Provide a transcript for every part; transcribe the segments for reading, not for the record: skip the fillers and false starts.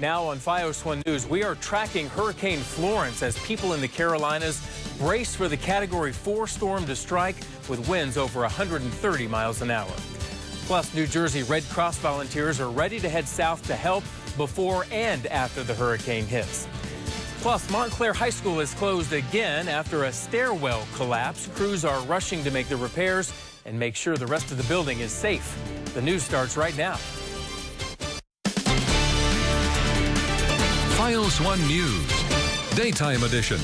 Now on FiOS 1 News, we are tracking Hurricane Florence as people in the Carolinas brace for the Category 4 storm to strike with winds over 130 miles an hour. Plus, New Jersey Red Cross volunteers are ready to head south to help before and after the hurricane hits. Plus, Montclair High School is closed again after a stairwell collapse. Crews are rushing to make the repairs and make sure the rest of the building is safe. The news starts right now. FiOS 1 News, Daytime Edition.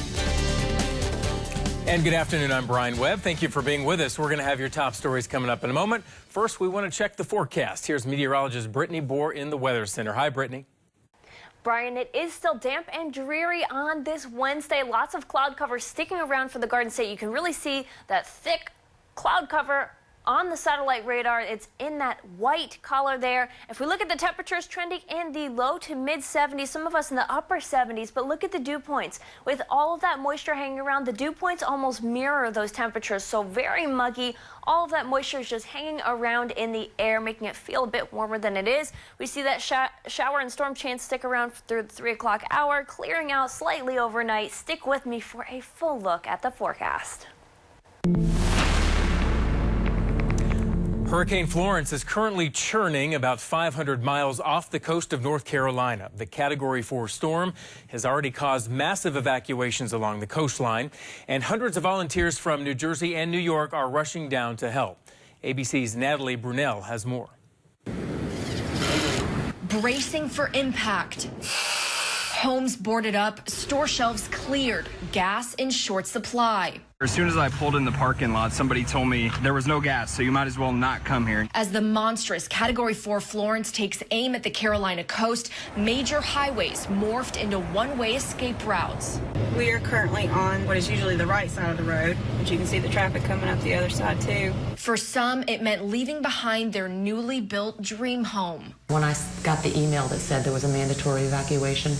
And good afternoon, I'm Brian Webb. Thank you for being with us. We're going to have your top stories coming up in a moment. First, we want to check the forecast. Here's meteorologist Brittany Bohr in the Weather Center. Hi, Brittany. Brian, it is still damp and dreary on this Wednesday. Lots of cloud cover sticking around for the Garden State. You can really see that thick cloud cover on the satellite radar. It's in that white color there. If we look at the temperatures trending in the low to mid 70s, some of us in the upper 70s, but look at the dew points. With all of that moisture hanging around, the dew points almost mirror those temperatures, so very muggy. All of that moisture is just hanging around in the air, making it feel a bit warmer than it is. We see that shower and storm chance stick around through the 3 o'clock hour, clearing out slightly overnight. Stick with me for a full look at the forecast. Hurricane Florence is currently churning about 500 miles off the coast of North Carolina. The Category 4 storm has already caused massive evacuations along the coastline, and hundreds of volunteers from New Jersey and New York are rushing down to help. ABC's Natalie Brunell has more. Bracing for impact. Homes boarded up, store shelves cleared, gas in short supply. As soon as I pulled in the parking lot, somebody told me there was no gas, so you might as well not come here. As the monstrous Category 4 Florence takes aim at the Carolina coast, major highways morphed into one-way escape routes. We are currently on what is usually the right side of the road, but you can see the traffic coming up the other side too. For some, it meant leaving behind their newly built dream home. When I got the email that said there was a mandatory evacuation,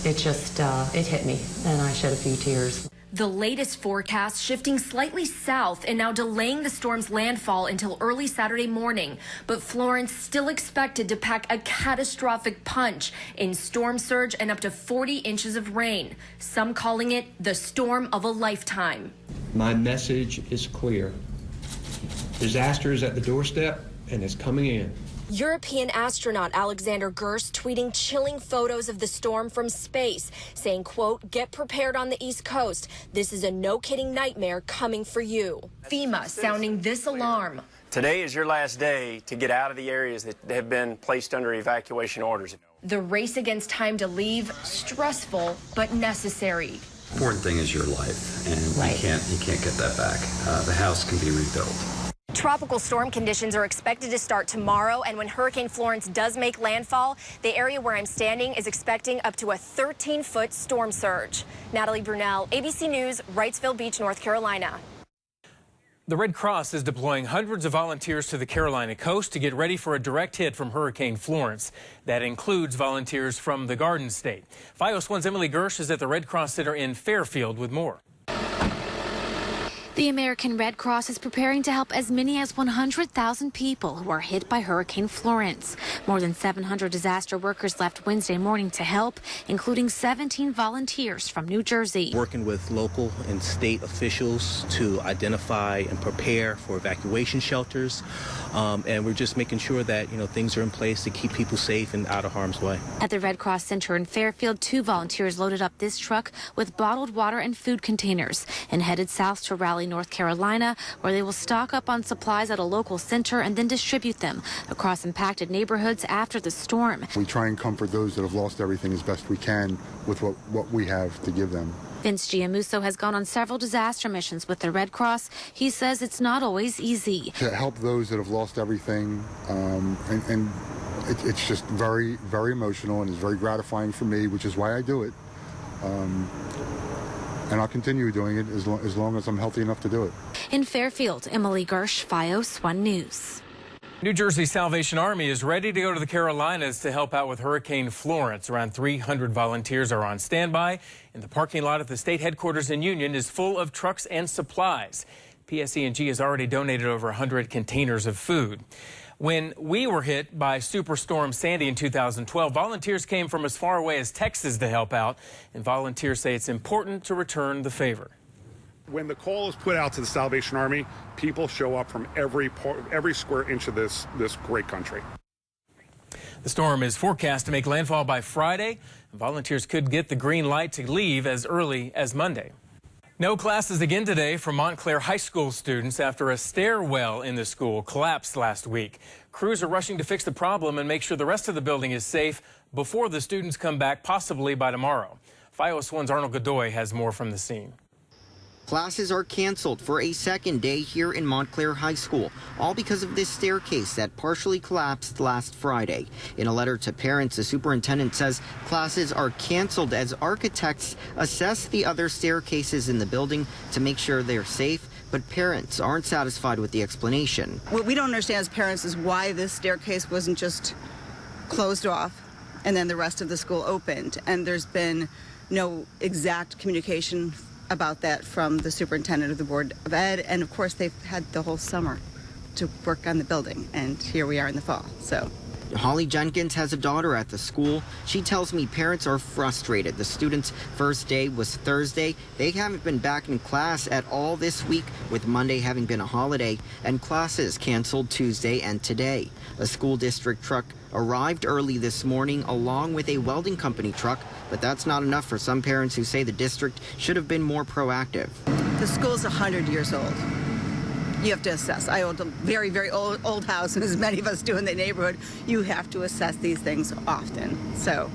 it just, it hit me, and I shed a few tears. The latest forecast shifting slightly south and now delaying the storm's landfall until early Saturday morning. But Florence still expected to pack a catastrophic punch in storm surge and up to 40 inches of rain. Some calling it the storm of a lifetime. My message is clear. Disaster is at the doorstep and it's coming in. European astronaut Alexander Gerst tweeting chilling photos of the storm from space, saying, quote, "Get prepared on the East Coast. This is a no-kidding nightmare coming for you." FEMA sounding this alarm. Today is your last day to get out of the areas that have been placed under evacuation orders. The race against time to leave, stressful but necessary. Important thing is your life, and you can't get that back. The house can be rebuilt. Tropical storm conditions are expected to start tomorrow, and when Hurricane Florence does make landfall, the area where I'm standing is expecting up to a 13-foot storm surge. Natalie Brunell, ABC News, Wrightsville Beach, North Carolina. The Red Cross is deploying hundreds of volunteers to the Carolina coast to get ready for a direct hit from Hurricane Florence. That includes volunteers from the Garden State. FiOS 1's Emily Gersh is at the Red Cross Center in Fairfield with more. The American Red Cross is preparing to help as many as 100,000 people who are hit by Hurricane Florence. More than 700 disaster workers left Wednesday morning to help, including 17 volunteers from New Jersey. Working with local and state officials to identify and prepare for evacuation shelters. And we're just making sure that, things are in place to keep people safe and out of harm's way. At the Red Cross Center in Fairfield, 2 volunteers loaded up this truck with bottled water and food containers and headed south to Raleigh, North Carolina, where they will stock up on supplies at a local center and then distribute them across impacted neighborhoods after the storm. We try and comfort those that have lost everything as best we can with what we have to give them. Vince Giamuso has gone on several disaster missions with the Red Cross. He says it's not always easy. To help those that have lost everything, and it's just very, very emotional, and it's very gratifying for me, which is why I do it. And I'll continue doing it as long as I'm healthy enough to do it. In Fairfield, Emily Gersh, FiOS 1 News. New Jersey Salvation Army is ready to go to the Carolinas to help out with Hurricane Florence. Around 300 volunteers are on standby, and the parking lot at the state headquarters in Union is full of trucks and supplies. PSE&G has already donated over 100 containers of food. When we were hit by Superstorm Sandy in 2012, volunteers came from as far away as Texas to help out, and volunteers say it's important to return the favor. When the call is put out to the Salvation Army, people show up from every square inch of this great country. The storm is forecast to make landfall by Friday. Volunteers could get the green light to leave as early as Monday. No classes again today for Montclair High School students after a stairwell in the school collapsed last week. Crews are rushing to fix the problem and make sure the rest of the building is safe before the students come back, possibly by tomorrow. FiOS 1's Arnold Godoy has more from the scene. Classes are canceled for a second day here in Montclair High School, all because of this staircase that partially collapsed last Friday. In a letter to parents, the superintendent says classes are canceled as architects assess the other staircases in the building to make sure they're safe, but parents aren't satisfied with the explanation. What we don't understand as parents is why this staircase wasn't just closed off and then the rest of the school opened, and there's been no exact communication about that from the superintendent of the Board of Ed, and of course they've had the whole summer to work on the building, and here we are in the fall. So Holly Jenkins has a daughter at the school. She tells me parents are frustrated. The students' first day was Thursday. They haven't been back in class at all this week, with Monday having been a holiday, and classes canceled Tuesday and today. A school district truck arrived early this morning along with a welding company truck, but that's not enough for some parents who say the district should have been more proactive. the school's 100 years old. You have to assess. I own a very, very old house, and as many of us do in the neighborhood, you have to assess these things often. So,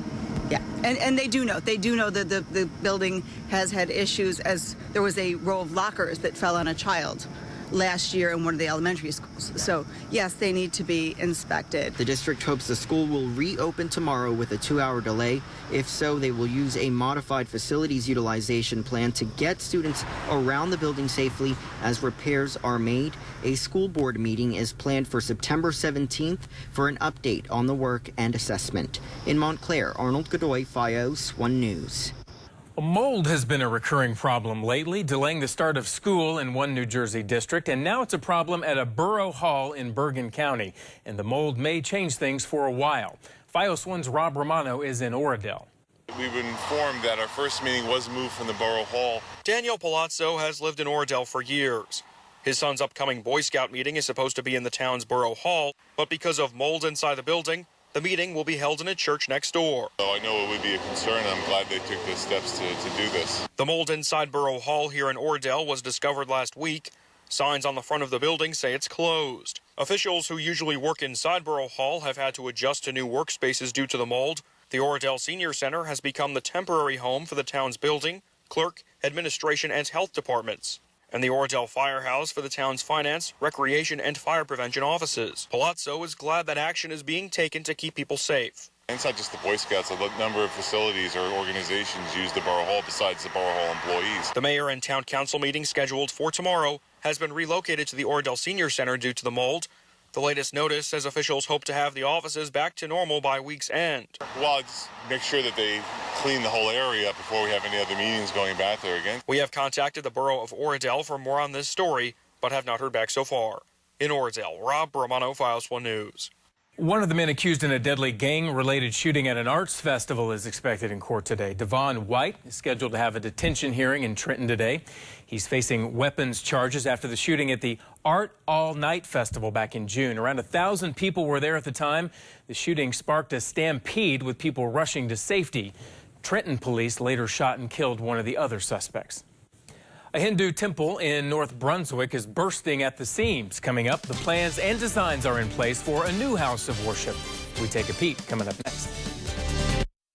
yeah, and they do know. They do know that the building has had issues, as there was a row of lockers that fell on a child last year in one of the elementary schools. So, yes, they need to be inspected. The district hopes the school will reopen tomorrow with a 2-hour delay. If so, they will use a modified facilities utilization plan to get students around the building safely as repairs are made. A school board meeting is planned for September 17th for an update on the work and assessment. In Montclair, Arnold Godoy, FiOS 1 News. Mold has been a recurring problem lately, delaying the start of school in one New Jersey district, and now it's a problem at a borough hall in Bergen County, and the mold may change things for a while. FiOS 1's Rob Romano is in Oradell. We've been informed that our first meeting was moved from the borough hall. Daniel Palazzo has lived in Oradell for years. His son's upcoming Boy Scout meeting is supposed to be in the town's borough hall, but because of mold inside the building, the meeting will be held in a church next door. So I know it would be a concern, and I'm glad they took the steps to do this. The mold inside Borough Hall here in Oradell was discovered last week. Signs on the front of the building say it's closed. Officials who usually work inside Borough Hall have had to adjust to new workspaces due to the mold. The Oradell Senior Center has become the temporary home for the town's building, clerk, administration, and health departments, and the Oradell Firehouse for the town's finance, recreation, and fire prevention offices. Palazzo is glad that action is being taken to keep people safe. It's not just the Boy Scouts. A number of facilities or organizations use the Borough Hall besides the Borough Hall employees. The mayor and town council meeting scheduled for tomorrow has been relocated to the Oradell Senior Center due to the mold. The latest notice says officials hope to have the offices back to normal by week's end. Well, just make sure that they clean the whole area up before we have any other meetings going back there again. We have contacted the borough of Oradell for more on this story, but have not heard back so far. In Oradell, Rob Romano, FiOS 1 News. One of the men accused in a deadly gang-related shooting at an arts festival is expected in court today. Devon White is scheduled to have a detention hearing in Trenton today. He's facing weapons charges after the shooting at the Art All Night Festival back in June. Around 1,000 people were there at the time. The shooting sparked a stampede with people rushing to safety. Trenton police later shot and killed one of the other suspects. A Hindu temple in North Brunswick is bursting at the seams. Coming up, the plans and designs are in place for a new house of worship. We take a peek coming up next.